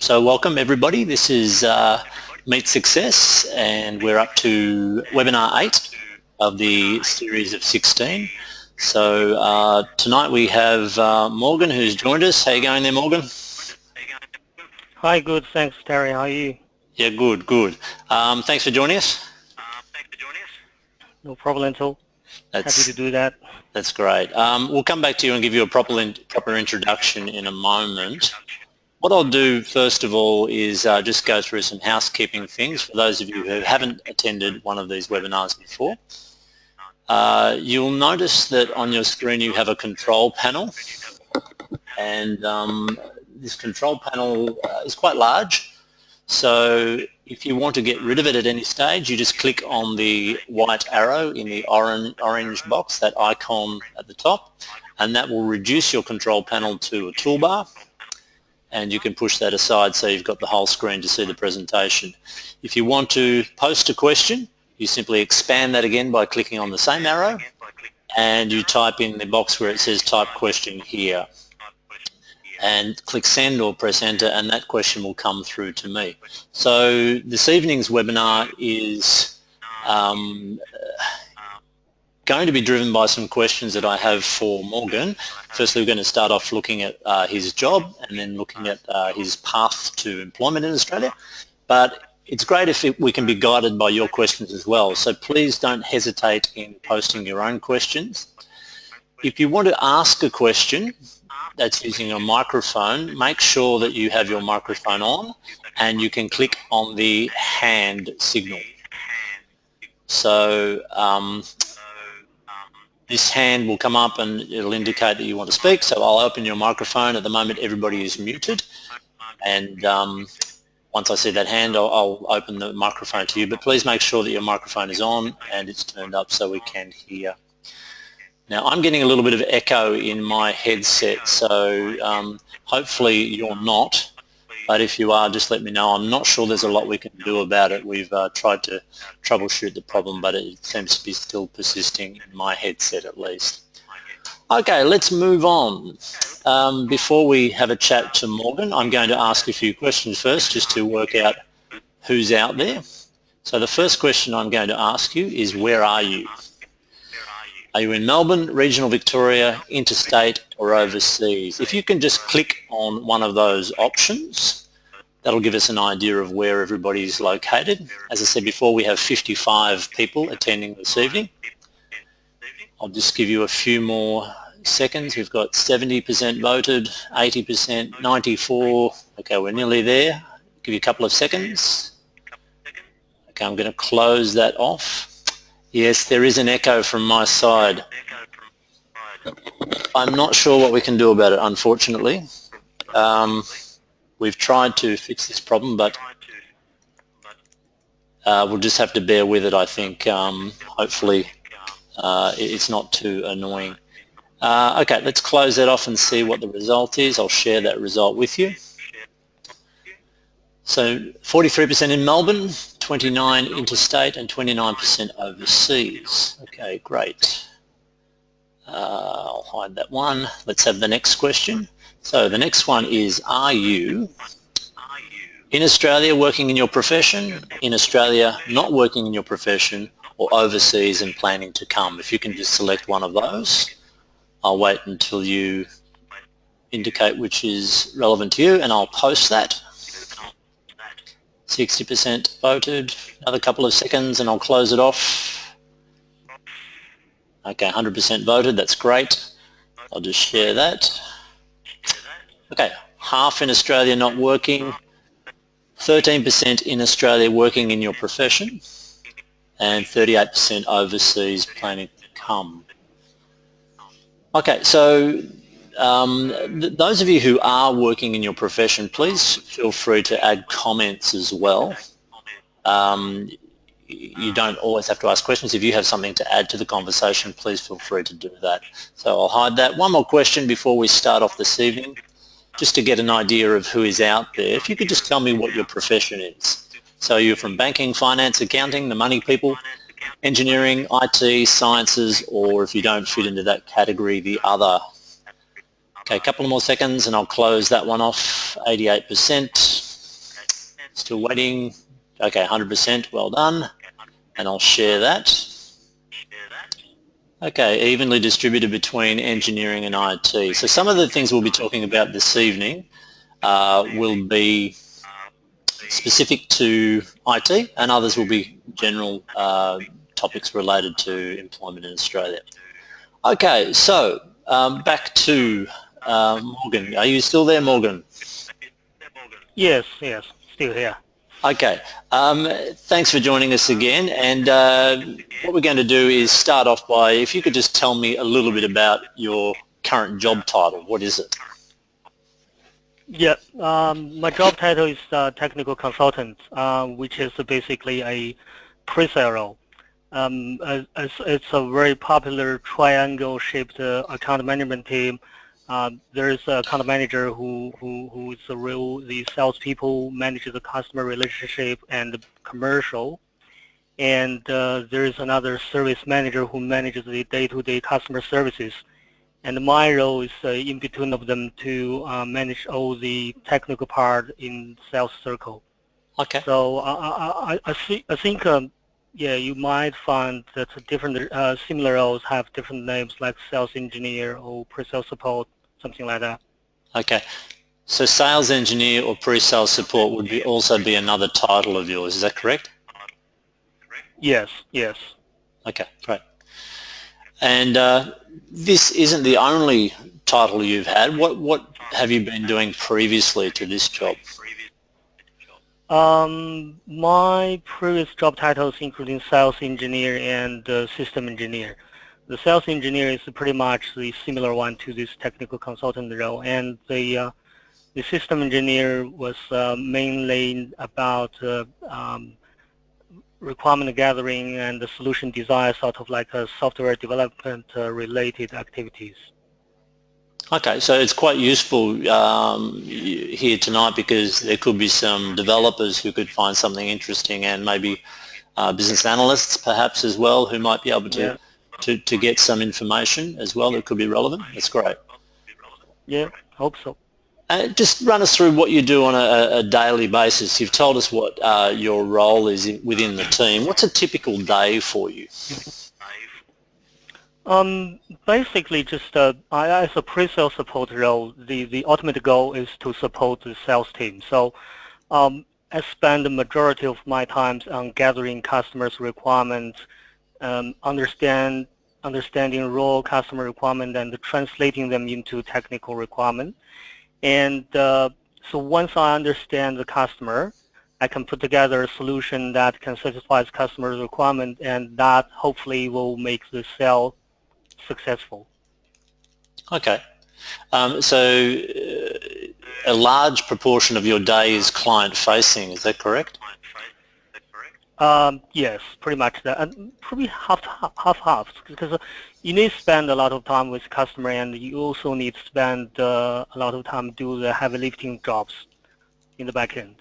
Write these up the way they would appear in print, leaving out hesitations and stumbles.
So welcome everybody. This is Meet Success, and we're up to webinar 8 of the series of 16. So tonight we have Morgan, who's joined us. How you going there, Morgan? Hi, good. Thanks, Terry. How are you? Yeah, good. Thanks for joining us. No problem at all. Happy to do that. That's great. We'll come back to you and give you a proper introduction in a moment. What I'll do first of all is just go through some housekeeping things for those of you who haven't attended one of these webinars before. You'll notice that on your screen you have a control panel, and this control panel is quite large. So if you want to get rid of it at any stage, you just click on the white arrow in the orange box, that icon at the top, and that will reduce your control panel to a toolbar, and you can push that aside so you've got the whole screen to see the presentation. If you want to post a question, you simply expand that again by clicking on the same arrow, and you type in the box where it says type question here, and click send or press enter, and that question will come through to me. So this evening's webinar is going to be driven by some questions that I have for Morgan. Firstly, we're going to start off looking at his job, and then looking at his path to employment in Australia. But it's great if we can be guided by your questions as well. So please don't hesitate in posting your own questions. If you want to ask a question that's using a microphone, make sure that you have your microphone on and you can click on the hand signal. So this hand will come up and it'll indicate that you want to speak. So I'll open your microphone. At the moment everybody is muted, and once I see that hand I'll open the microphone to you, but please make sure that your microphone is on and it's turned up so we can hear. Now I'm getting a little bit of echo in my headset, so hopefully you're not, but if you are, just let me know. I'm not sure there's a lot we can do about it. We've tried to troubleshoot the problem, but it seems to be still persisting in my headset at least. Okay, let's move on. Before we have a chat to Morgan, I'm going to ask a few questions first just to work out who's out there. So the first question I'm going to ask you is, where are you? Are you in Melbourne, regional Victoria, interstate, or overseas? If you can just click on one of those options, that'll give us an idea of where everybody is located. As I said before, we have 55 people attending this evening. I'll just give you a few more seconds. We've got 70% voted, 80%, 94%. Okay, we're nearly there. Give you a couple of seconds. Okay, I'm going to close that off. Yes, there is an echo from my side. I'm not sure what we can do about it, unfortunately. We've tried to fix this problem, but we'll just have to bear with it, I think. Hopefully it's not too annoying. Okay, let's close that off and see what the result is. I'll share that result with you. So 43% in Melbourne, 29% interstate, and 29% overseas. Okay, great. I'll hide that one. Let's have the next question. So the next one is, are you in Australia working in your profession, in Australia not working in your profession, or overseas and planning to come? If you can just select one of those. I'll wait until you indicate which is relevant to you, and I'll post that. 60% voted. Another couple of seconds and I'll close it off. Okay, 100% voted. That's great. I'll just share that. Okay, half in Australia not working, 13% in Australia working in your profession, and 38% overseas planning to come. Okay, so those of you who are working in your profession, please feel free to add comments as well. You don't always have to ask questions. If you have something to add to the conversation, please feel free to do that. So I'll hide that. One more question before we start off this evening, just to get an idea of who is out there. If you could just tell me what your profession is. So you're from banking, finance, accounting, the money people, engineering, IT, sciences, or if you don't fit into that category, the other. Okay, a couple more seconds and I'll close that one off. 88%. Still waiting. Okay, 100%, well done. And I'll share that. Okay, evenly distributed between engineering and IT. So some of the things we'll be talking about this evening will be specific to IT, and others will be general topics related to employment in Australia. Okay, so back to Morgan. Are you still there, Morgan? Yes, still here. Okay, thanks for joining us again, and what we're going to do is start off by, if you could just tell me a little bit about your current job title. What is it? Yeah, my job title is technical consultant, which is basically a pre-sale role. It's a very popular triangle-shaped account management team. There is a account manager who is the salespeople manage the customer relationship and the commercial, and there is another service manager who manages the day-to-day customer services. And my role is in between of them to manage all the technical part in sales circle. Okay. So I think yeah, you might find that different similar roles have different names like sales engineer or pre-sales support, something like that. Okay. So sales engineer or pre-sales support would also be another title of yours. Is that correct? Yes. Okay, great. And this isn't the only title you've had. What have you been doing previously to this job? My previous job titles including sales engineer and system engineer. The sales engineer is pretty much the similar one to this technical consultant role, and the system engineer was mainly about requirement gathering and the solution design, sort of like a software development related activities. Okay, so it's quite useful here tonight because there could be some developers who could find something interesting, and maybe business analysts perhaps as well, who might be able to get some information as well that could be relevant. That's great. Yeah, hope so. Just run us through what you do on a daily basis. You've told us what your role is within the team. What's a typical day for you? Basically, just as a pre-sale support role, the ultimate goal is to support the sales team. So I spend the majority of my time on gathering customers' requirements, understanding raw customer requirement and translating them into technical requirement. And so once I understand the customer, I can put together a solution that can satisfy the customer's requirement, and that hopefully will make the sale successful. Okay. So a large proportion of your day is client-facing, is that correct? Yes, pretty much that. And probably half, because you need to spend a lot of time with customer, and you also need to spend a lot of time do the heavy lifting jobs in the back end.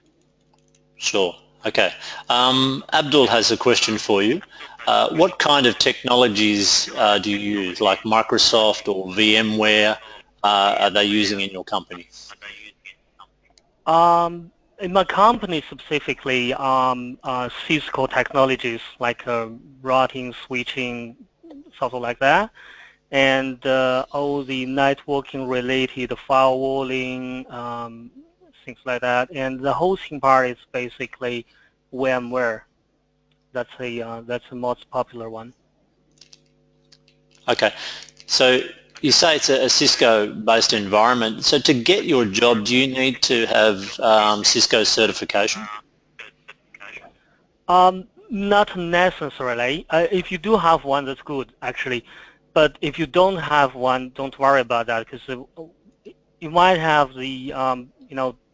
Sure. Okay. Abdul has a question for you. What kind of technologies do you use, like Microsoft or VMware, are they using in your company? In my company specifically, Cisco technologies like routing, switching, something like that, and all the networking related firewalling, things like that. And the hosting part is basically VMware. That's the most popular one. Okay. So you say it's a Cisco-based environment. So to get your job, do you need to have Cisco certification? Not necessarily. If you do have one, that's good, actually. But if you don't have one, don't worry about that, because you might have the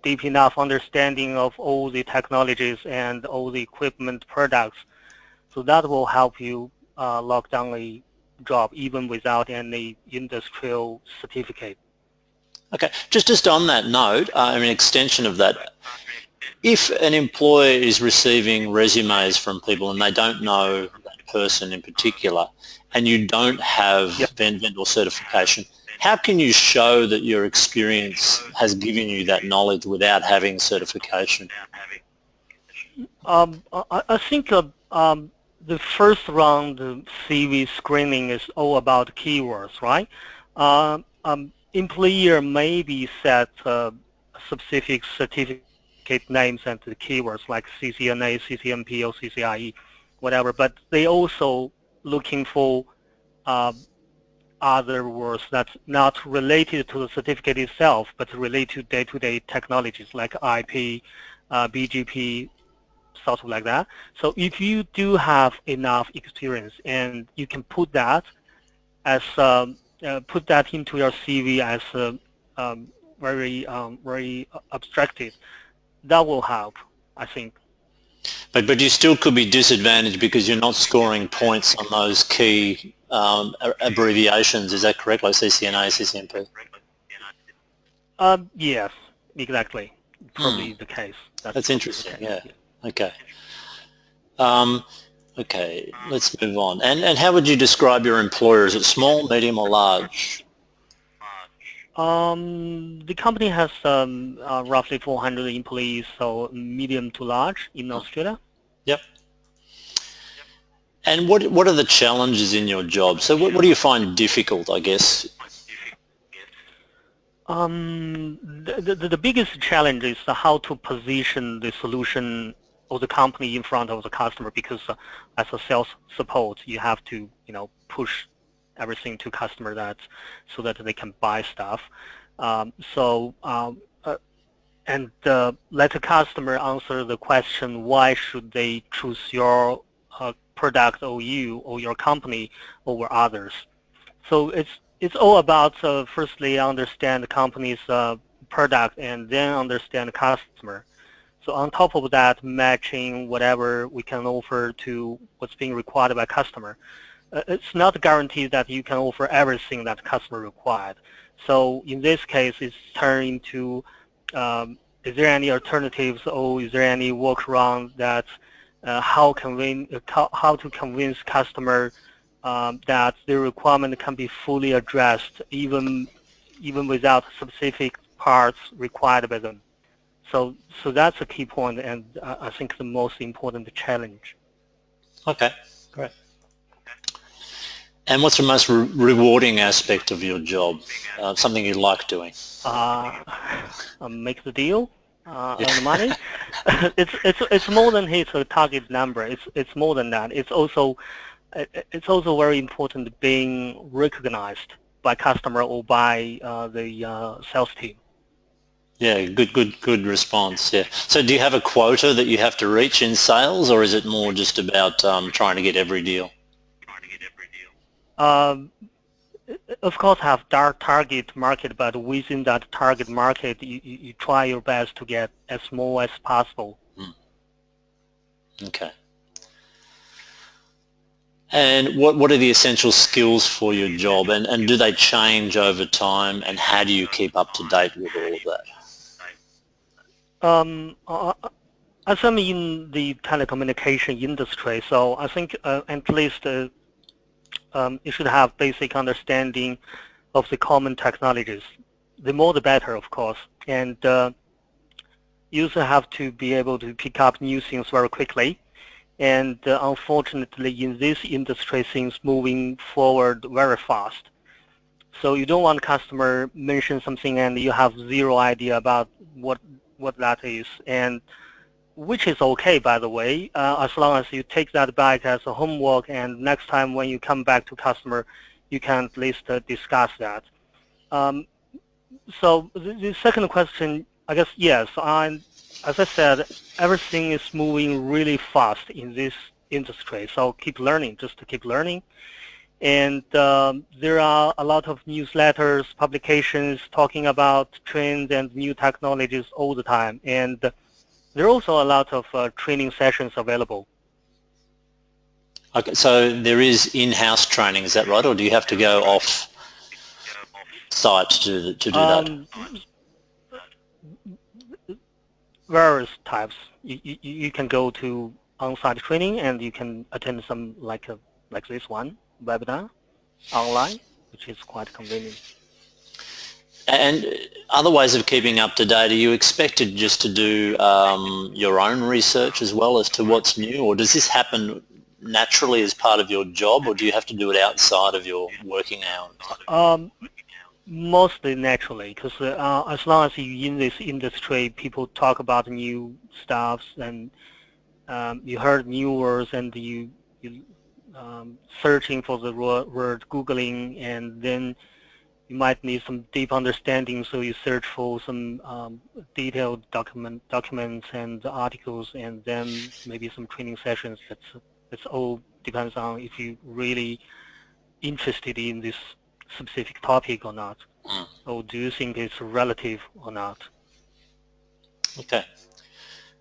deep enough understanding of all the technologies and all the equipment products, so that will help you lock down a job even without any industrial certificate. Okay, just on that note, an extension of that, if an employer is receiving resumes from people and they don't know that person in particular, and you don't have vendor certification, how can you show that your experience has given you that knowledge without having certification? I think the first round CV screening is all about keywords, right? Employer maybe set specific certificate names and the keywords like CCNA, CCNP, or CCIE, whatever, but they also looking for uh, other words that's not related to the certificate itself, but related to day-to-day technologies like IP, BGP, sort of like that. So if you do have enough experience and you can put that into your CV as um, very abstracted, that will help, I think. But you still could be disadvantaged because you're not scoring points on those key abbreviations. Is that correct, like CCNA, CCNP? Yes, exactly. Hmm. Probably the case. That's That's probably the interesting. case. Yeah. Yeah. Okay. Um, okay. Let's move on. And how would you describe your employer? Is it small, medium, or large? The company has roughly 400 employees, so medium to large in Australia. Yep. And what are the challenges in your job? So what do you find difficult, I guess? The biggest challenge is how to position the solution of the company in front of the customer because as a sales support, you have to, push everything to customer so that they can buy stuff. Um, so and let the customer answer the question, why should they choose your product or you or your company over others? So it's all about firstly understand the company's product and then understand the customer. So on top of that, matching whatever we can offer to what's being required by customer. It's not guaranteed that you can offer everything that customer required. So in this case, it's turned into is there any alternatives or is there any workaround that how to convince customer that their requirement can be fully addressed even without specific parts required by them. So that's a key point, and I think the most important challenge. Okay, great. And what's the most rewarding aspect of your job? Something you like doing? Uh, make the deal, Yeah. earn money. It's more than hit a target number. It's more than that. It's also very important being recognized by customer or by the sales team. Yeah, good response. Yeah. So do you have a quota that you have to reach in sales, or is it more just about trying to get every deal? Um, of course, have dark target market, but within that target market, you try your best to get as small as possible. Hmm. Okay. And what are the essential skills for your job, and do they change over time, and how do you keep up to date with all of that? Um, uh, as I'm in the telecommunication industry, so I think at least you should have basic understanding of the common technologies. The more the better, of course. And you also have to be able to pick up new things very quickly. And unfortunately, in this industry, things moving forward very fast. So you don't want customer mention something and you have zero idea about what that is, and which is okay, by the way, as long as you take that back as a homework, and next time when you come back to customer, you can at least discuss that. Um, so the second question, I guess, yes, as I said, everything is moving really fast in this industry. So keep learning, just to keep learning. And there are a lot of newsletters, publications talking about trends and new technologies all the time. And there are also a lot of training sessions available. Okay, so there is in-house training, is that right, or do you have to go off site to do that? Um, Various types. You can go to on-site training and you can attend some like this one webinar online, which is quite convenient. And other ways of keeping up to date, are you expected just to do your own research as well as to what's new, or does this happen naturally as part of your job, or do you have to do it outside of your working hours? Um, Mostly naturally, because as long as you're in this industry, people talk about new stuffs, and you heard new words, and you searching for the word, Googling, and then you might need some deep understanding, so you search for some detailed documents and articles, and then maybe some training sessions. That's all depends on if you really interested in this specific topic or not, Mm. or do you think it's relative or not? Okay.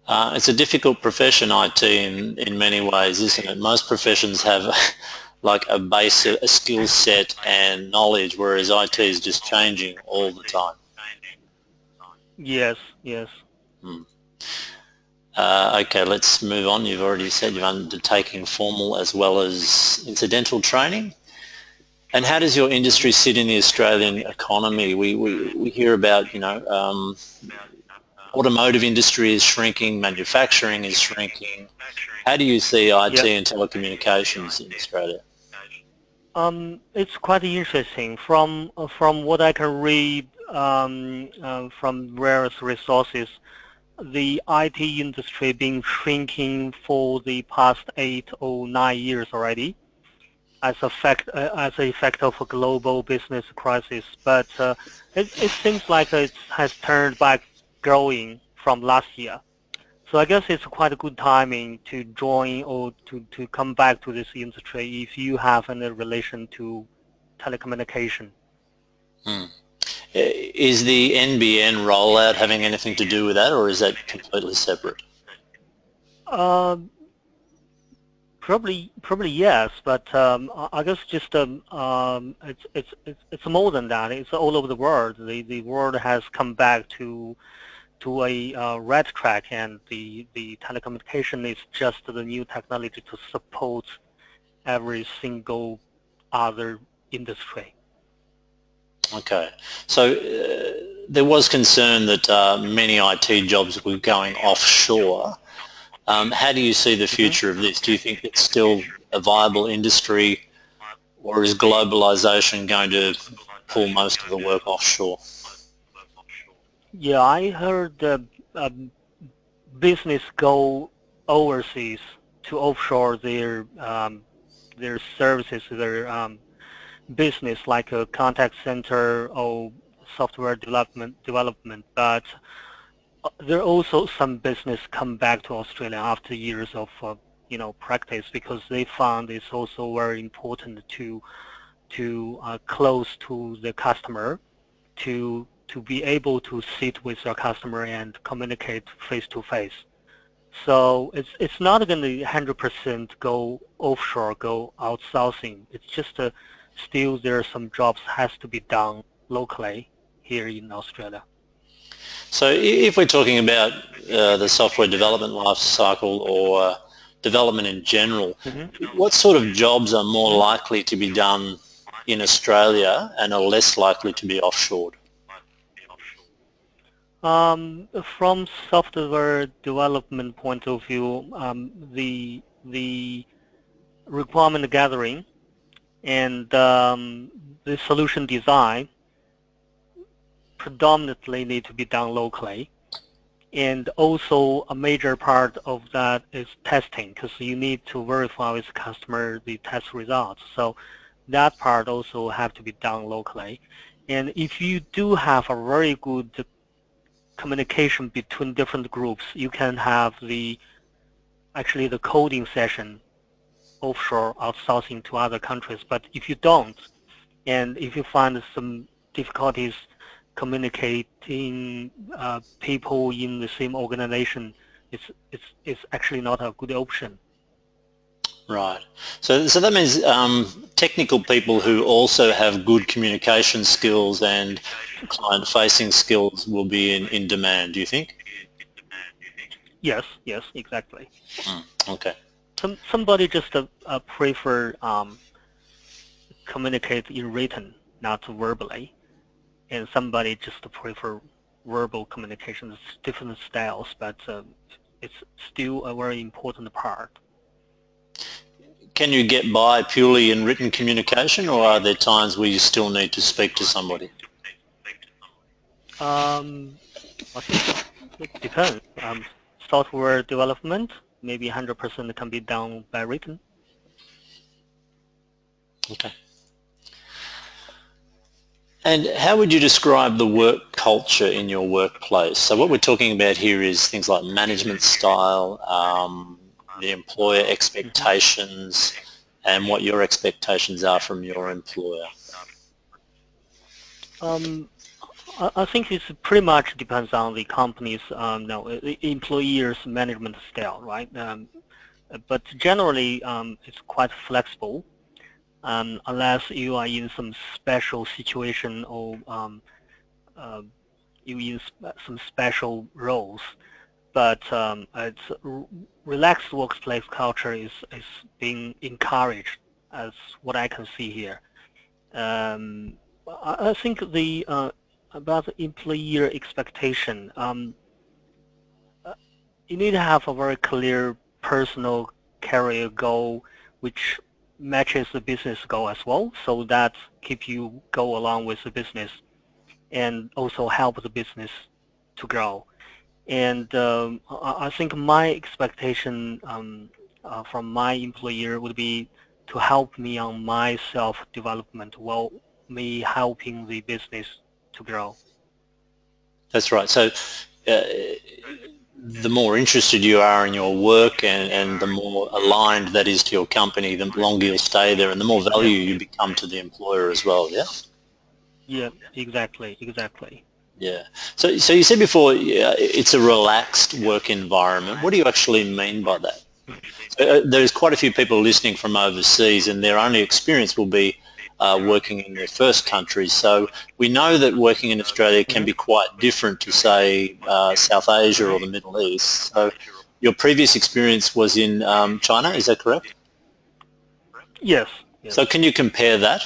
It's a difficult profession, IT, in many ways, isn't it? Most professions have like a base, a skill set and knowledge, whereas IT is just changing all the time. Yes, yes. Hmm. Okay, let's move on. You've already said you're undertaking formal as well as incidental training. And how does your industry sit in the Australian economy? We hear about, automotive industry is shrinking, manufacturing is shrinking. How do you see Yeah. IT and telecommunications in Australia? It's quite interesting. From what I can read from various resources, the IT industry been shrinking for the past 8 or 9 years already as a effect of a global business crisis. But it seems like it has turned back growing from last year. So I guess it's quite a good timing to join or to come back to this industry if you have any relation to telecommunication. Hmm. Is the NBN rollout having anything to do with that, or is that completely separate? Uh, probably yes, but I guess just it's more than that. It's all over the world. The world has come back to a red track, and the telecommunication is just the new technology to support every single other industry. Okay. So there was concern that many IT jobs were going offshore. How do you see the Mhm. future of this? Do you think it's still a viable industry, or is globalization going to pull most of the work offshore? Yeah, I heard um, business go overseas to offshore their services, their business, like a contact center or software development. But there are also some business come back to Australia after years of practice, because they found it's also very important to close to the customer, to be able to sit with your customer and communicate face to face. So it's not going to 100% go offshore, go outsourcing. It's just still there are some jobs has to be done locally here in Australia. So if we're talking about the software development life cycle or development in general, Hmm. what sort of jobs are more Hmm. likely to be done in Australia and are less likely to be offshored? From software development point of view, the requirement gathering and the solution design predominantly need to be done locally. And also a major part of that is testing, because you need to verify with the customer the test results. So that part also have to be done locally. And if you do have a very good communication between different groups, you can have actually the coding session offshore outsourcing to other countries. But if you don't, and if you find some difficulties communicating people in the same organization, it's actually not a good option. Right. So that means technical people who also have good communication skills and client-facing skills will be in demand, do you think? Yes, yes, exactly. Mm, okay. Somebody just prefer communicate in written, not verbally. and somebody just prefer verbal communication. It's different styles, but it's still a very important part. Can you get by purely in written communication, or are there times where you still need to speak to somebody? I think it depends. Software development, maybe 100% can be done by written. Okay. And how would you describe the work culture in your workplace? So what we're talking about here is things like management style, the employer expectations, and what your expectations are from your employer. I think it pretty much depends on the company's employer's management style, right? But generally, it's quite flexible, unless you are in some special situation or you in some special roles. But it's relaxed workplace culture is being encouraged, as what I can see here. I think the about the employer expectation, you need to have a very clear personal career goal, which matches the business goal as well, so that keep you go along with the business and also help the business to grow. And I think my expectation from my employer would be to help me on my self-development while me helping the business to grow. That's right. So the more interested you are in your work and the more aligned that is to your company, the longer you'll stay there and the more value Yeah. you become to the employer as well, yeah? Yeah, exactly. Yeah. So you said before it's a relaxed work environment. What do you actually mean by that? There's quite a few people listening from overseas and their only experience will be working in their first country. So we know that working in Australia can be quite different to, say, South Asia or the Middle East. So your previous experience was in China, is that correct? Yes, yes. So can you compare that?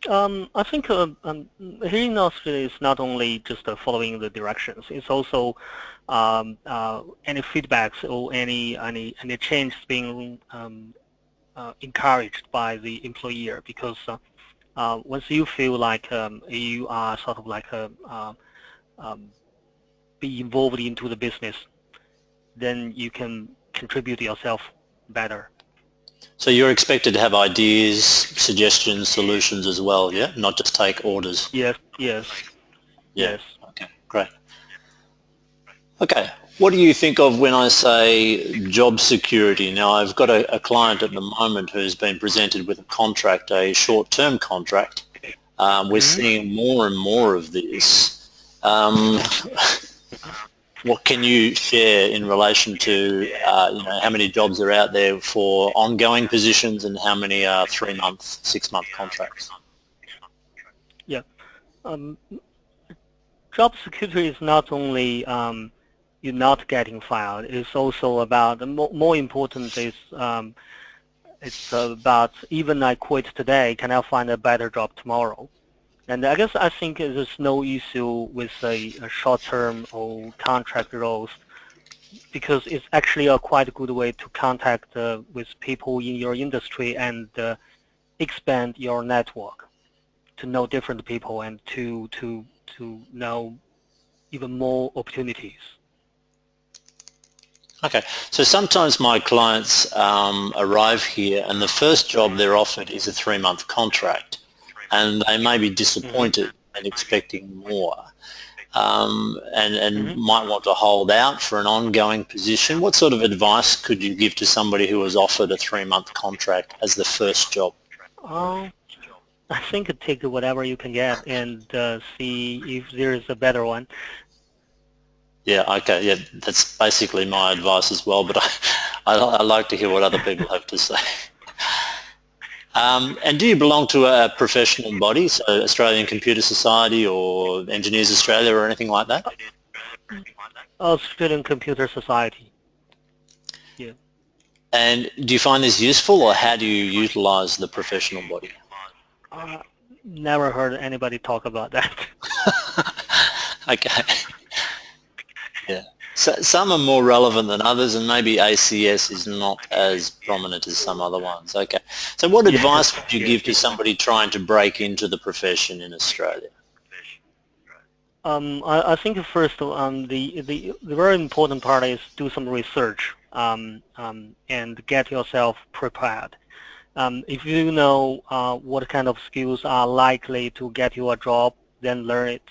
I think here in Australia, it's not only just following the directions. It's also any feedbacks or any change being encouraged by the employer, because once you feel like you are sort of like be involved into the business, then you can contribute yourself better. So you're expected to have ideas, suggestions, solutions as well, yeah? Not just take orders. Yes. Yeah. Okay, great. Okay, what do you think of when I say job security? Now, I've got a client at the moment who's been presented with a contract, a short-term contract. We're seeing more and more of this. What can you share in relation to how many jobs are out there for ongoing positions and how many are 3-month, 6-month contracts? Yeah. Job security is not only you're not getting fired. It's also about, more important is it's about, even I quit today, can I find a better job tomorrow? And I guess I think there's no issue with a short-term or contract roles, because it's actually a quite good way to contact with people in your industry and expand your network, to know different people and to know even more opportunities. Okay, so sometimes my clients arrive here and the first job they're offered is a 3-month contract and they may be disappointed and expecting more and might want to hold out for an ongoing position. What sort of advice could you give to somebody who was offered a 3-month contract as the first job? I think take whatever you can get and see if there is a better one. Yeah, okay, yeah, that's basically my advice as well, but I like to hear what other people have to say. And do you belong to a professional body, so Australian Computer Society or Engineers Australia or anything like that? Australian Computer Society. Yeah. And do you find this useful, or how do you utilise the professional body? never heard anybody talk about that. Okay. Yeah. So some are more relevant than others, and maybe ACS is not as prominent as some other ones. Okay. So what Yes, advice would you yes, give to somebody trying to break into the profession in Australia? I think first the very important part is do some research and get yourself prepared. If you know what kind of skills are likely to get you a job, then learn it.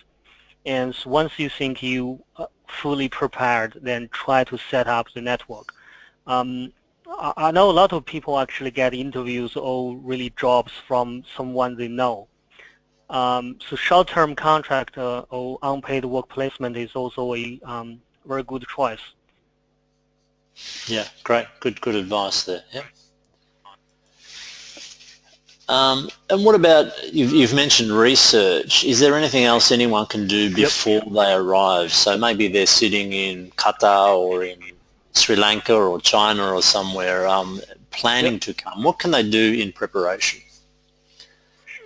And once you think you fully prepared, then try to set up the network. Um, I know a lot of people actually get interviews or really jobs from someone they know. So short-term contract or unpaid work placement is also a very good choice. Yeah, great. Good advice there. Yeah. And what about, you've mentioned research. Is there anything else anyone can do Yep. before they arrive? So maybe they're sitting in Qatar or in Sri Lanka or China or somewhere Yep. planning to come. What can they do in preparation?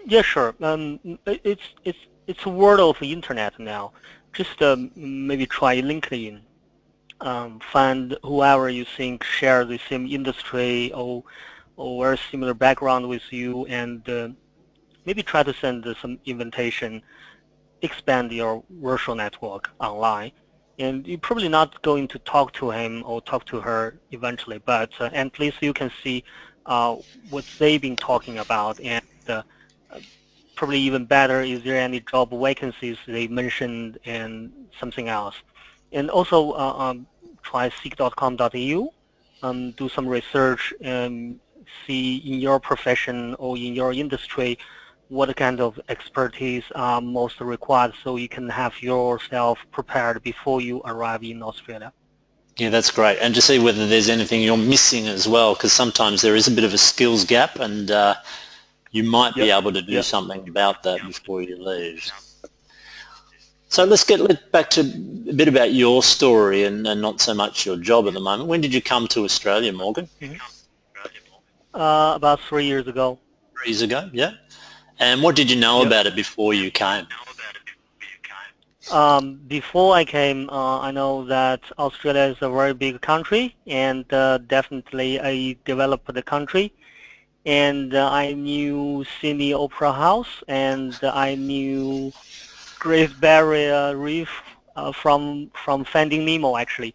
Yeah, sure. It's a world of the internet now. Just maybe try LinkedIn. Find whoever you think share the same industry or very similar background with you, and maybe try to send some invitation, expand your virtual network online. And you're probably not going to talk to him or talk to her eventually, but at least you can see uh, what they've been talking about, and probably even better, is there any job vacancies they mentioned and something else. And also try seek.com.au, do some research and see in your profession or in your industry what kind of expertise are most required so you can have yourself prepared before you arrive in Australia. Yeah, that's great. And to see whether there's anything you're missing as well, because sometimes there is a bit of a skills gap, and you might be Yep, able to do yep. something about that before you leave. So let's get back to a bit about your story and not so much your job at the moment. When did you come to Australia, Morgan? Mhm. About 3 years ago. 3 years ago, yeah. And what did you know Yep. about it before you came? Before I came, I know that Australia is a very big country and definitely a developed country. And I knew Sydney Opera House, and I knew Great Barrier Reef from Finding Nemo actually,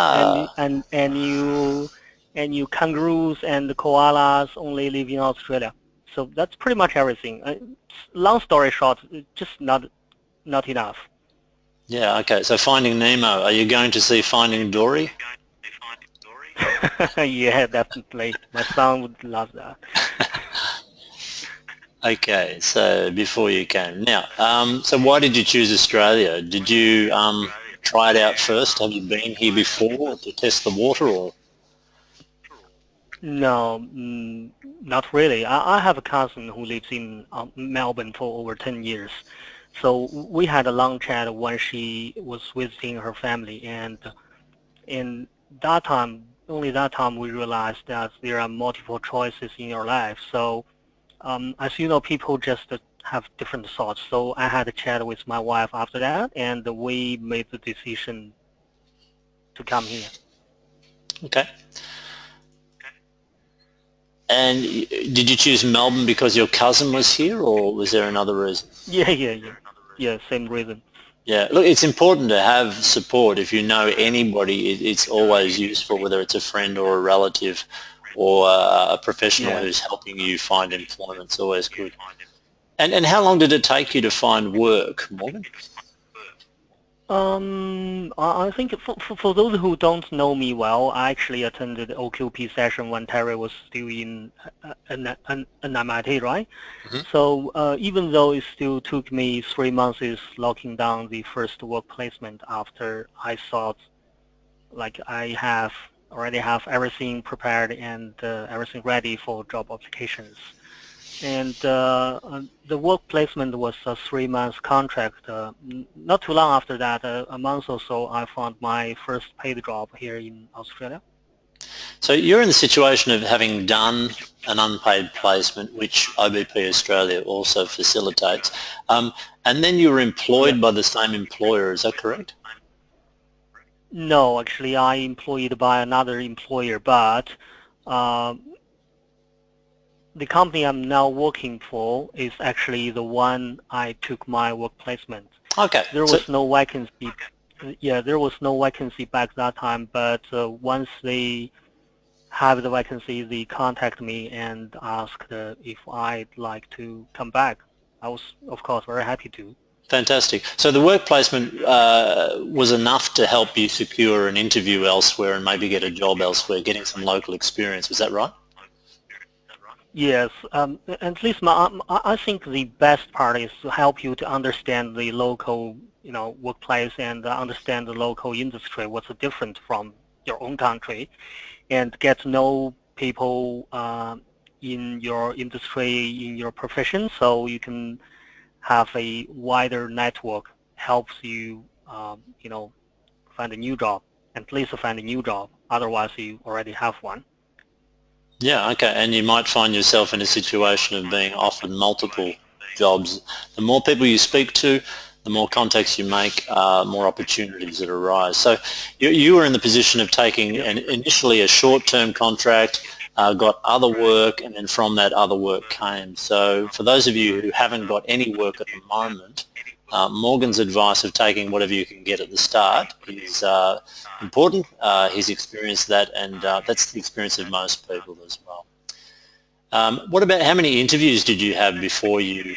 and Ah, and and you kangaroos and koalas only live in Australia. So that's pretty much everything. Long story short, just not enough. yeah, okay. So Finding Nemo, are you going to see Finding Dory? Yeah, definitely. My son would love that. Okay, so before you came. Now, so why did you choose Australia? Did you try it out first? Have you been here before to test the water, or? No, not really. I have a cousin who lives in Melbourne for over 10 years. So we had a long chat when she was visiting her family, and in that time, only that time we realized that there are multiple choices in your life. So as you know, people just have different thoughts. So I had a chat with my wife after that, and we made the decision to come here. Okay. And did you choose Melbourne because your cousin was here, or was there another reason? Yeah, yeah, yeah. Yeah, same reason. Yeah, look, it's important to have support. If you know anybody, it's always useful, whether it's a friend or a relative or a professional Yeah. who's helping you find employment. It's always good. And how long did it take you to find work, Morgan? I think for those who don't know me well, I actually attended OQP session when Terry was still in an MIT, right? Hmm. So even though it still took me 3 months is locking down the first work placement after I thought like I have already have everything prepared and everything ready for job applications. And the work placement was a 3 month contract. Not too long after that, a month or so, I found my first paid job here in Australia. So you're in the situation of having done an unpaid placement, which OBP Australia also facilitates, and then you were Yeah. employed by the same employer. Is that correct? No, actually, I employed by another employer, but uh, the company I'm now working for is actually the one I took my work placement. Okay. There So was no vacancy. Yeah, there was no vacancy back that time, but once they have the vacancy, they contact me and asked if I'd like to come back. I was, of course, very happy to. fantastic. So the work placement was enough to help you secure an interview elsewhere and maybe get a job elsewhere, getting some local experience. Was that right? Yes, at least I think the best part is to help you to understand the local, workplace and understand the local industry, what's different from your own country, and get to know people in your industry, in your profession, so you can have a wider network. Helps you, find a new job, at least find a new job. Otherwise, you already have one. Yeah, okay. And you might find yourself in a situation of being offered multiple jobs. The more people you speak to, the more contacts you make, more opportunities that arise. So you were in the position of taking Yep. initially a short-term contract, got other work, and then from that other work came. So for those of you who haven't got any work at the moment, Morgan's advice of taking whatever you can get at the start is important. He's experienced that, and that's the experience of most people as well. What about how many interviews did you have before you,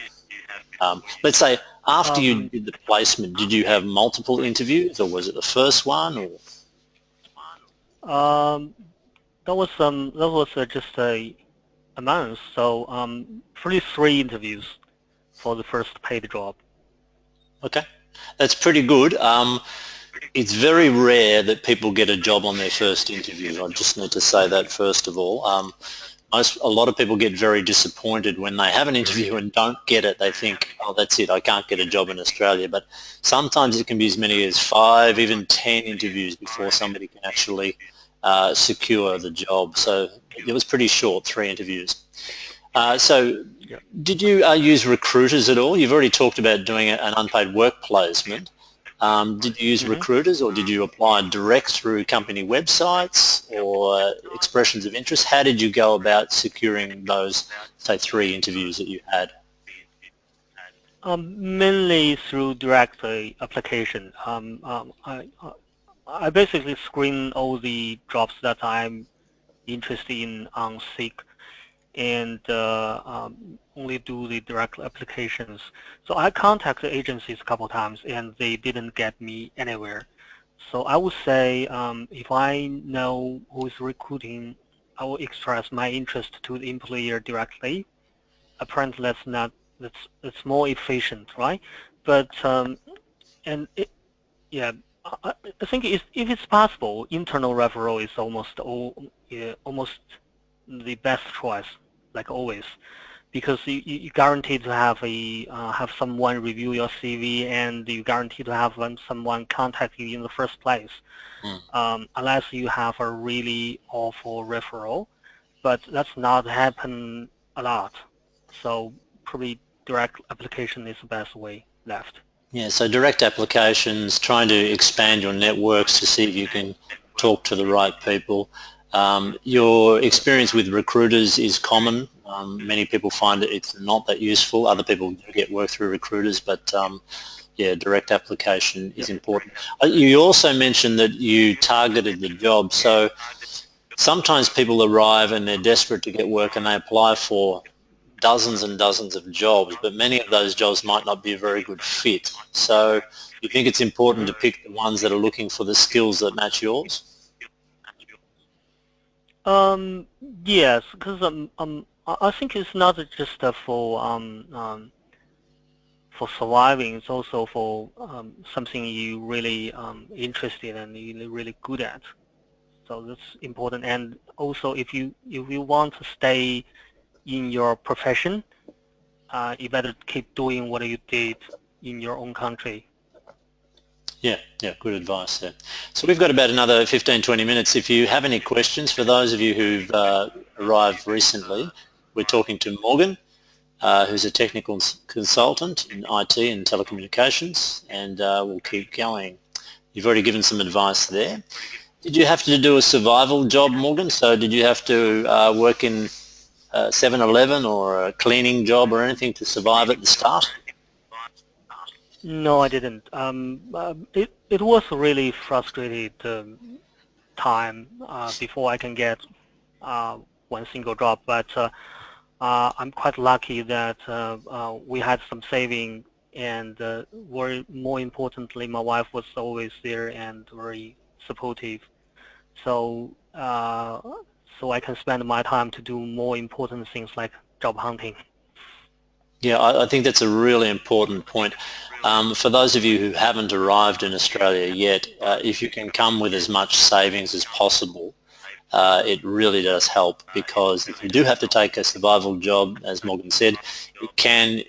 let's say after you Um, did the placement, did you have multiple interviews or was it the first one? Or um, that was just a month, so probably 3 interviews for the first paid job. okay, that's pretty good. It's very rare that people get a job on their first interview. I just need to say that first of all. A lot of people get very disappointed when they have an interview and don't get it. They think, oh, that's it, I can't get a job in Australia. But sometimes it can be as many as 5, even 10 interviews before somebody can actually secure the job. So it was pretty short, 3 interviews. So Yeah. did you use recruiters at all? You've already talked about doing an unpaid work placement. Did you use hmm recruiters or did you apply direct through company websites or expressions of interest? How did you go about securing those, say, 3 interviews that you had? Mainly through direct application. I basically screen all the jobs that I'm interested in on Seek and only do the direct applications. So I contacted agencies a couple times and they didn't get me anywhere. So I would say if I know who is recruiting, I will express my interest to the employer directly. Apparently that's more efficient, right? But and it, yeah, I think if it's possible, internal referral is almost the best choice, like always, because you guarantee to have someone review your CV and you guarantee to have someone contact you in the first place, Hmm. unless you have a really awful referral, but that's not happen a lot. So probably direct application is the best way left. Yeah, so direct applications, trying to expand your networks to see if you can talk to the right people. Your Yep. experience with recruiters is common. Many people find it's not that useful. Other people do get work through recruiters, but yeah, direct application is Yep. important. You also mentioned that you targeted the job. So sometimes people arrive and they're desperate to get work and they apply for dozens and dozens of jobs, but many of those jobs might not be a very good fit. So you think it's important Mhm. to pick the ones that are looking for the skills that match yours? Um, yes, because I think it's not just for surviving. It's also for something you really interested and you really good at. So that's important. And also, if you want to stay in your profession, you better keep doing what you did in your own country. Yeah, good advice there. So we've got about another 15, 20 minutes. If you have any questions, for those of you who've arrived recently, we're talking to Morgan, who's a technical consultant in IT and telecommunications, and we'll keep going. You've already given some advice there. Did you have to do a survival job, Morgan? So did you have to work in 7-Eleven or a cleaning job or anything to survive at the start? No, I didn't. It was a really frustrated time before I can get one single job, but I'm quite lucky that we had some saving, and more importantly, my wife was always there and very supportive. So so I can spend my time to do more important things like job hunting. Yeah, I think that's a really important point. For those of you who haven't arrived in Australia yet, if you can come with as much savings as possible, it really does help, because if you do have to take a survival job, as Morgan said, it can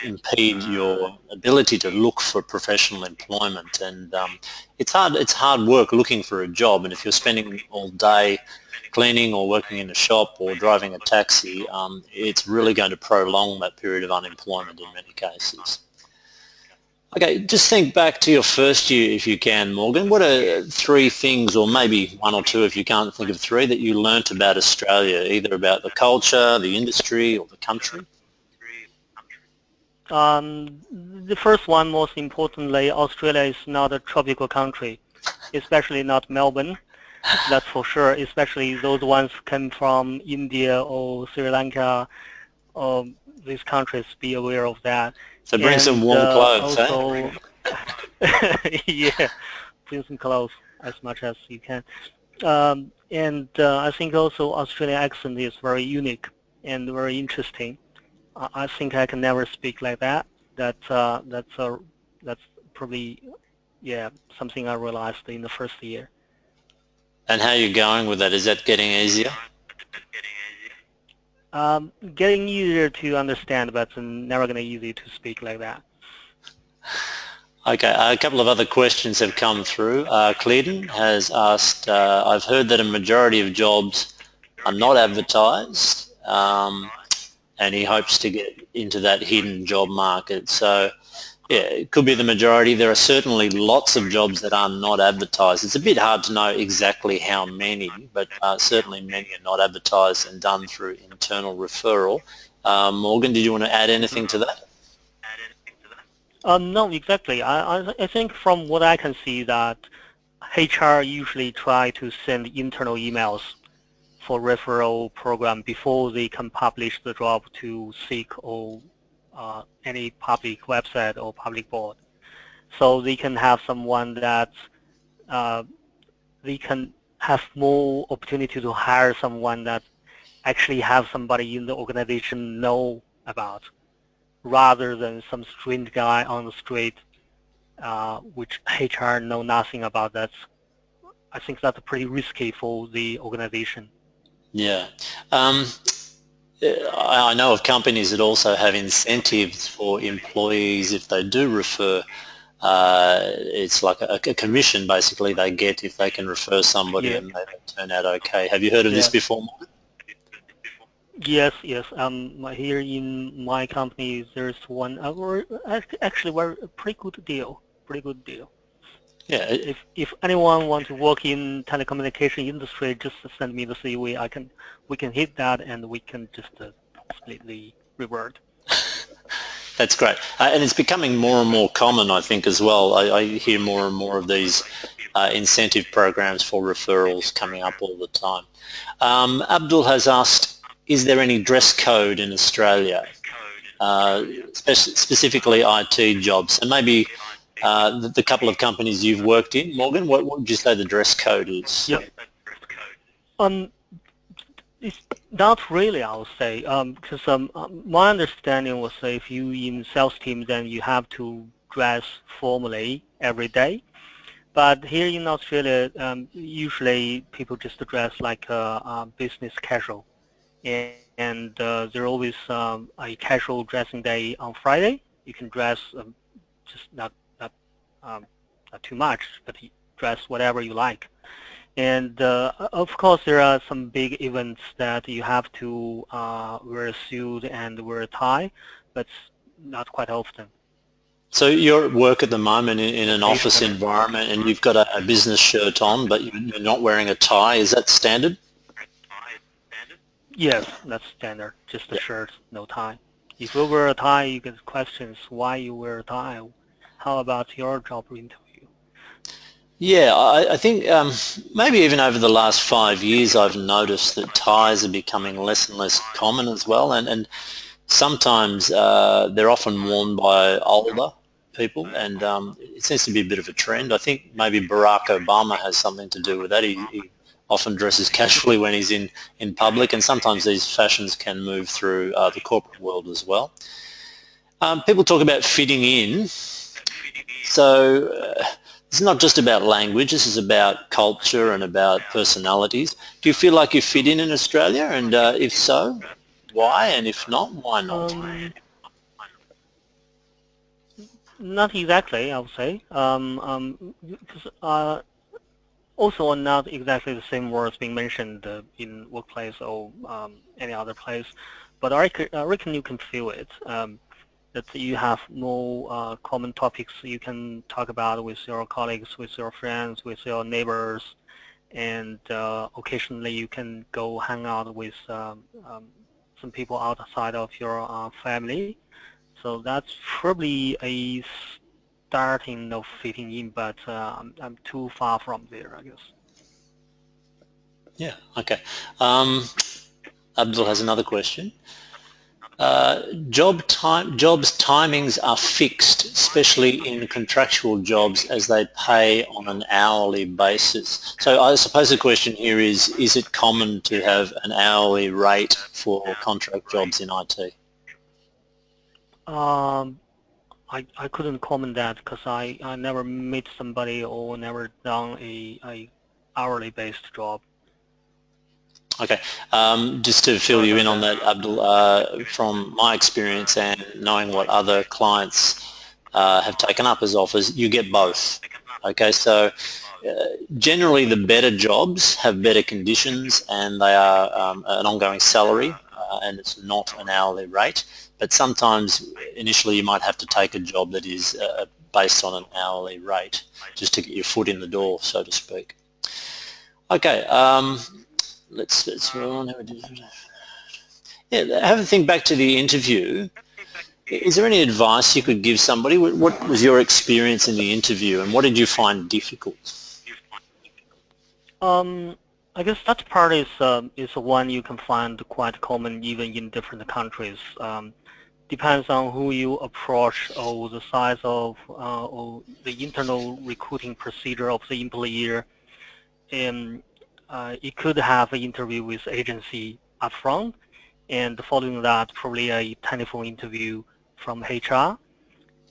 impede your ability to look for professional employment, and it's hard work looking for a job, and if you're spending all day cleaning or working in a shop or driving a taxi, it's really going to prolong that period of unemployment in many cases. Okay, just think back to your first year if you can, Morgan. What are 3 things, or maybe 1 or 2 if you can't think of 3, that you learnt about Australia, either about the culture, the industry or the country? The first one, most importantly, Australia is not a tropical country, especially not Melbourne. That's for sure, especially those ones come from India or Sri Lanka, or these countries, be aware of that. So bring some And warm clothes, eh? also, yeah, bring some clothes as much as you can. And I think also Australian accent is very unique and very interesting. I think I can never speak like that. That's probably, yeah, something I realized in the first year. And how are you going with that? Is that getting easier? Getting easier to understand, but never gonna easy to speak like that. Okay, a couple of other questions have come through. Cleedon has asked, I've heard that a majority of jobs are not advertised, and he hopes to get into that hidden job market. So yeah, it could be the majority. There are certainly lots of jobs that are not advertised. It's a bit hard to know exactly how many, but certainly many are not advertised and done through internal referral. Morgan, did you want to add anything to that? No, exactly. I think from what I can see that HR usually try to send internal emails for referral program before they can publish the job to seek or any public website or public board. So they can have someone that uh, they can have more opportunity to hire someone that actually have somebody in the organization know about, rather than some strange guy on the street which HR know nothing about. I think that's pretty risky for the organization. Yeah. I know of companies that also have incentives for employees if they do refer. It's like a commission basically they get if they can refer somebody Yeah, and they turn out okay. Have you heard of this yeah. before? Yes, yes. Here in my company, there's one actually very pretty good deal. Pretty good deal. Yeah. If anyone wants to work in telecommunication industry, just send me the CV. We can hit that, and we can just split the reward. That's great. And it's becoming more and more common, I think, as well. I hear more and more of these incentive programs for referrals coming up all the time. Abdul has asked, is there any dress code in Australia, specifically IT jobs? And maybe the couple of companies you've worked in, Morgan, what would you say the dress code is? Yep. It's not really, I would say, because my understanding was that if you in sales team, then you have to dress formally every day. But here in Australia, usually people just dress like business casual, and there always a casual dressing day on Friday. You can dress just not not too much, but dress whatever you like. And of course, there are some big events that you have to wear a suit and wear a tie, but not quite often. So you're at work at the moment in an office Occasionally. environment and you've got a business shirt on, but you're not wearing a tie. Is that standard? Yes, that's standard. Just a Yeah. shirt, no tie. If you wear a tie, you get questions why you wear a tie. How about your job interview? Yeah, I think maybe even over the last 5 years I've noticed that ties are becoming less and less common as well, and sometimes they're often worn by older people, and it seems to be a bit of a trend. I think maybe Barack Obama has something to do with that. He often dresses casually when he's in public, and sometimes these fashions can move through the corporate world as well. People talk about fitting in, so it's not just about language, this is about culture and about personalities. Do you feel like you fit in Australia, and if so, why, and if not, why not? Not exactly, I would say. 'Cause, also not exactly the same words being mentioned in workplace or any other place, but I reckon you can feel it. That you have more common topics you can talk about with your colleagues, with your friends, with your neighbors, and occasionally you can go hang out with some people outside of your family. So that's probably a starting of fitting in, but I'm too far from there, I guess. Yeah, okay. Abdul has another question. Jobs timings are fixed, especially in contractual jobs, as they pay on an hourly basis. So I suppose the question here is it common to have an hourly rate for contract jobs in IT? Um, I couldn't comment that because I never met somebody or never done a hourly based job. Okay, just to fill Sorry you in about on that. that, Abdul, from my experience and knowing what other clients have taken up as offers, you get both. Okay, so generally the better jobs have better conditions and they are an ongoing salary and it's not an hourly rate, but sometimes initially you might have to take a job that is based on an hourly rate just to get your foot in the door, so to speak. Okay, let's move on. Yeah, have a think back to the interview. Is there any advice you could give somebody? What was your experience in the interview and what did you find difficult? Um, I guess that part is one you can find quite common even in different countries. Depends on who you approach or the size of or the internal recruiting procedure of the employer. And it could have an interview with agency upfront, and following that, probably a telephone interview from HR.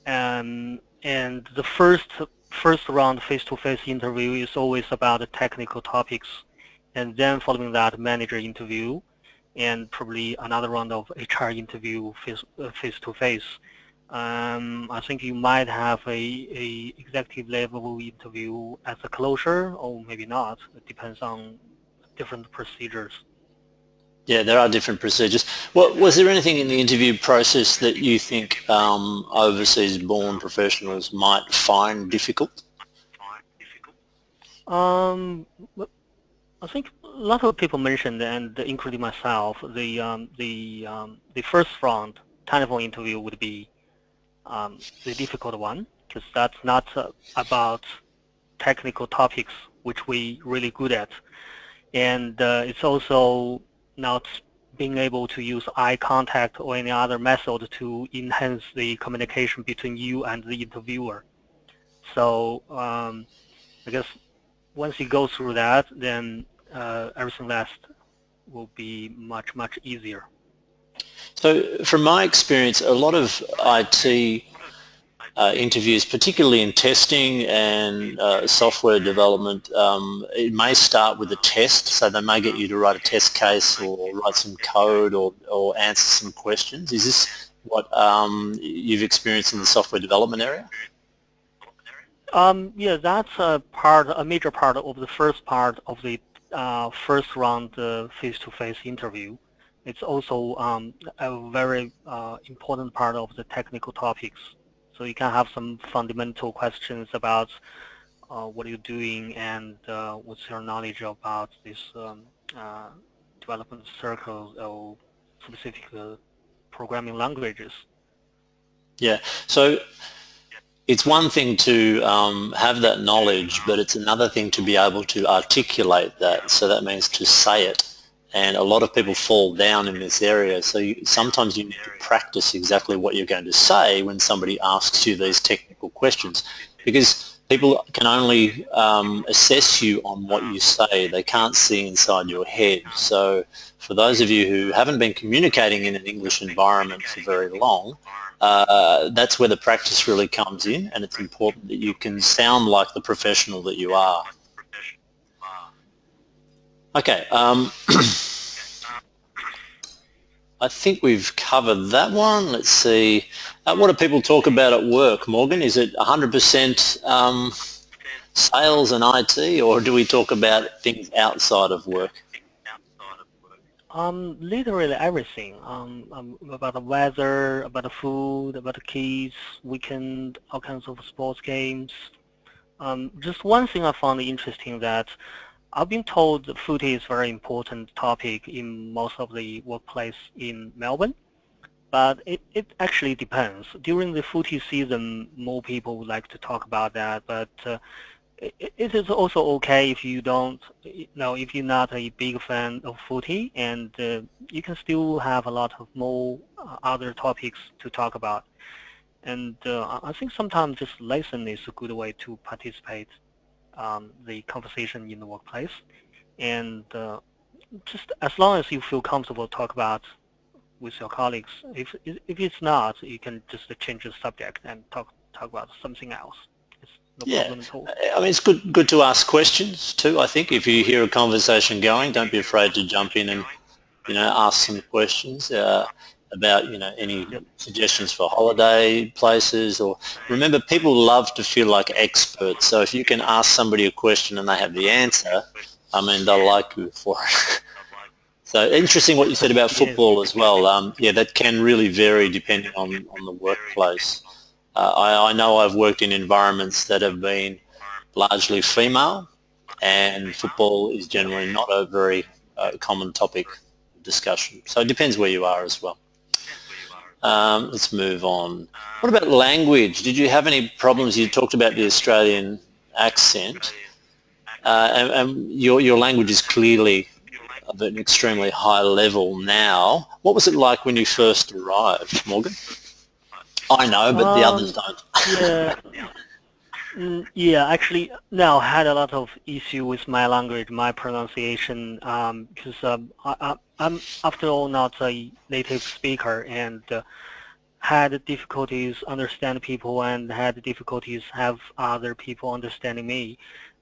And the first round face-to-face interview is always about the technical topics, and then following that, manager interview, and probably another round of HR interview face-to-face. I think you might have a executive level interview as a closure, or maybe not. It depends on different procedures. Yeah, there are different procedures. Was there anything in the interview process that you think overseas-born professionals might find difficult? Um, I think a lot of people mentioned, and including myself, the first round telephone interview would be the difficult one because that's not about technical topics which we really good at, and it's also not being able to use eye contact or any other method to enhance the communication between you and the interviewer. So I guess once you go through that, then everything rest will be much, much easier. So from my experience, a lot of IT interviews, particularly in testing and software development, it may start with a test, so they may get you to write a test case or write some code or answer some questions. Is this what you've experienced in the software development area? Yeah, that's a major part of the first part of the first round face-to-face interview. It's also a very important part of the technical topics. So you can have some fundamental questions about what are you doing and what's your knowledge about this uh, development circles or specific programming languages. Yeah. So it's one thing to have that knowledge, but it's another thing to be able to articulate that. So that means to say it. And a lot of people fall down in this area. So sometimes you need to practice exactly what you're going to say when somebody asks you these technical questions, because people can only assess you on what you say. They can't see inside your head. So for those of you who haven't been communicating in an English environment for very long, that's where the practice really comes in, and it's important that you can sound like the professional that you are. Okay, I think we've covered that one. Let's see. What do people talk about at work, Morgan? Is it 100% sales and IT, or do we talk about things outside of work? Literally everything. About the weather, about the food, about the kids, weekend, all kinds of sports games. Just one thing I found interesting that I've been told that footy is a very important topic in most of the workplace in Melbourne, but it actually depends. During the footy season, more people would like to talk about that, but it is also okay if you don't, if you're not a big fan of footy, and you can still have a lot of more other topics to talk about. And I think sometimes just listen is a good way to participate the conversation in the workplace. And just as long as you feel comfortable talk about with your colleagues. If it's not, you can just change the subject and talk about something else. It's no Yeah, problem at all. I mean, it's good to ask questions too. I think if you hear a conversation going, don't be afraid to jump in and ask some questions about any Yep. suggestions for holiday places. Or remember, people love to feel like experts. So if you can ask somebody a question and they have the answer, I mean, they'll like you for it. So interesting what you said about Yes. football as well. Yeah, that can really vary depending on the workplace. I know I've worked in environments that have been largely female, and football is Yeah. generally not a very common topic of discussion. So it depends where you are as well. Let's move on. What about language? Did you have any problems? You talked about the Australian accent, and your language is clearly of an extremely high level now. What was it like when you first arrived, Morgan? I know, but the others Um. don't. Yeah. Yeah. Actually, now I had a lot of issue with my language, my pronunciation, because I'm after all not a native speaker and had difficulties understand people and had difficulties have other people understanding me.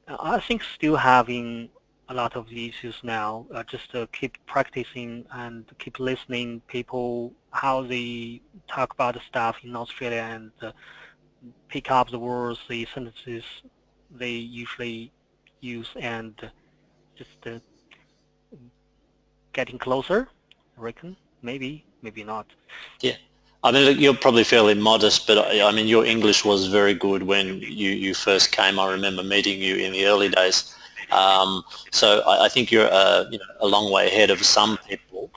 I think still having a lot of the issues now, just to keep practicing and keep listening people how they talk about the stuff in Australia and pick up the words, the sentences they usually use and just getting closer, I reckon. Maybe not. Yeah. I mean, look, you're probably fairly modest, but I mean, your English was very good when you first came. I remember meeting you in the early days. So I think you're a long way ahead of some people.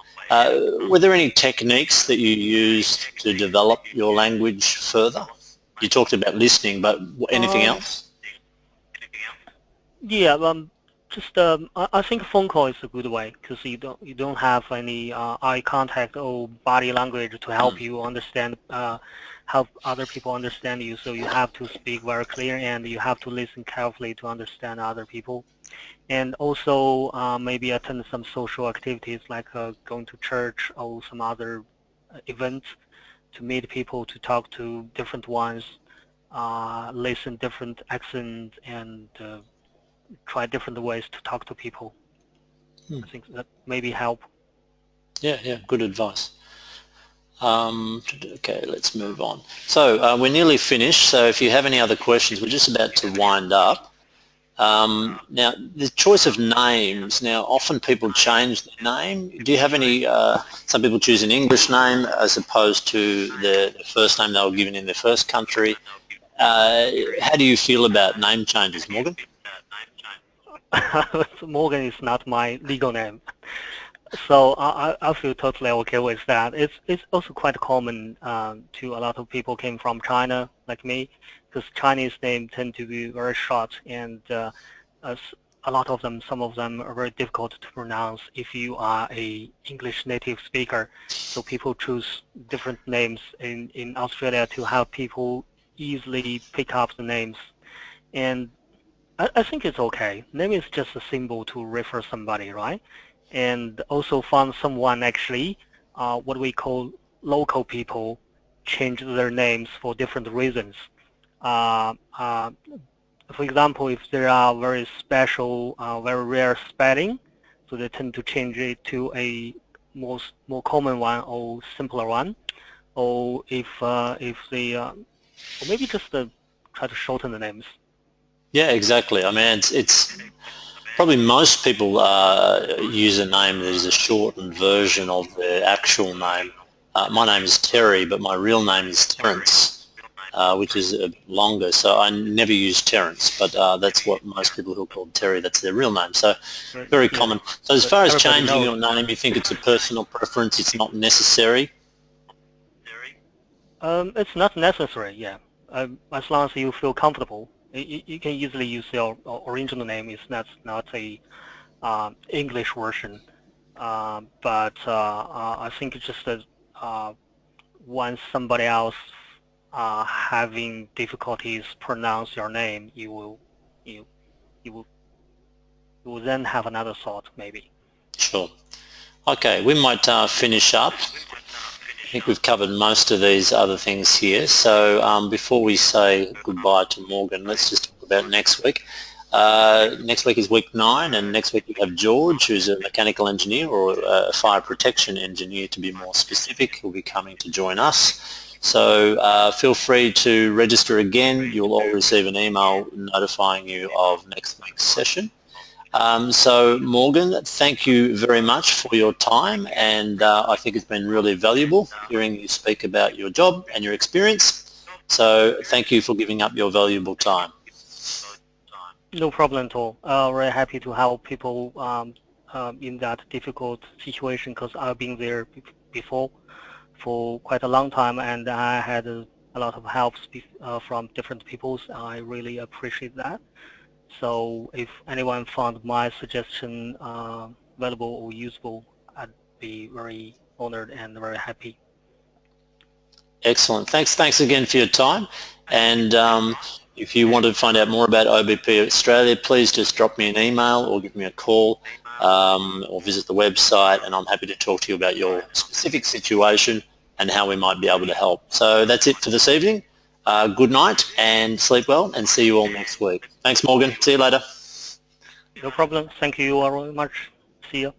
Were there any techniques that you used to develop your language further? You talked about listening, but anything Um, else? Yeah, just I think phone call is a good way because you don't have any eye contact or body language to help Mm. you understand help other people understand you. So you have to speak very clear and you have to listen carefully to understand other people. And also maybe attend some social activities like going to church or some other events to meet people, to talk to different ones, listen different accents and try different ways to talk to people. Mm. I think that maybe help. Yeah, yeah, good advice. Okay, let's move on. So we're nearly finished, so if you have any other questions, we're just about to wind up. Now, the choice of names, now often people change their name. Do you have any, some people choose an English name as opposed to the first name they were given in their first country. How do you feel about name changes, Morgan? Morgan is not my legal name. So I feel totally okay with that. It's also quite common to a lot of people came from China like me, because Chinese names tend to be very short, and as a lot of them, some of them are very difficult to pronounce if you are a English native speaker. So people choose different names in Australia to have people easily pick up the names. And I think it's okay. Name is just a symbol to refer somebody, right? And also found someone actually, what we call local people, change their names for different reasons. Uh, uh, for example, if there are very special, very rare spelling, so they tend to change it to a more common one or simpler one. Or if they, or maybe just try to shorten the names. Yeah, exactly. I mean, it's probably most people use a name that is a shortened version of their actual name. My name is Terry, but my real name is Terence, which is longer. So I never use Terence, but that's what most people who are called Terry, that's their real name. So Right? very Yeah, common. So as but far as everybody changing knows. your name, you think it's a personal preference, it's not necessary? It's not necessary, yeah. As long as you feel comfortable, you can easily use your original name. It's not a English version, but I think it's just that once somebody else having difficulties pronounce your name, you you will you will then have another thought maybe. Sure. Okay, we might finish up. I think we've covered most of these other things here. So before we say goodbye to Morgan, let's just talk about next week. Next week is week 9, and next week we have George, who's a mechanical engineer or a fire protection engineer to be more specific, who'll be coming to join us. So feel free to register again. You'll all receive an email notifying you of next week's session. So Morgan, thank you very much for your time, and I think it's been really valuable hearing you speak about your job and your experience. So thank you for giving up your valuable time. No problem at all. Very happy to help people in that difficult situation, because I've been there before for quite a long time, and I had a lot of helps from different people. I really appreciate that. So if anyone found my suggestion valuable or useful, I'd be very honored and very happy. Excellent. Thanks again for your time. And if you want to find out more about OBP Australia, please just drop me an email or give me a call or visit the website, and I'm happy to talk to you about your specific situation and how we might be able to help. So that's it for this evening. Good night and sleep well, and see you all next week. Thanks, Morgan. See you later. No problem. Thank you very much. See you.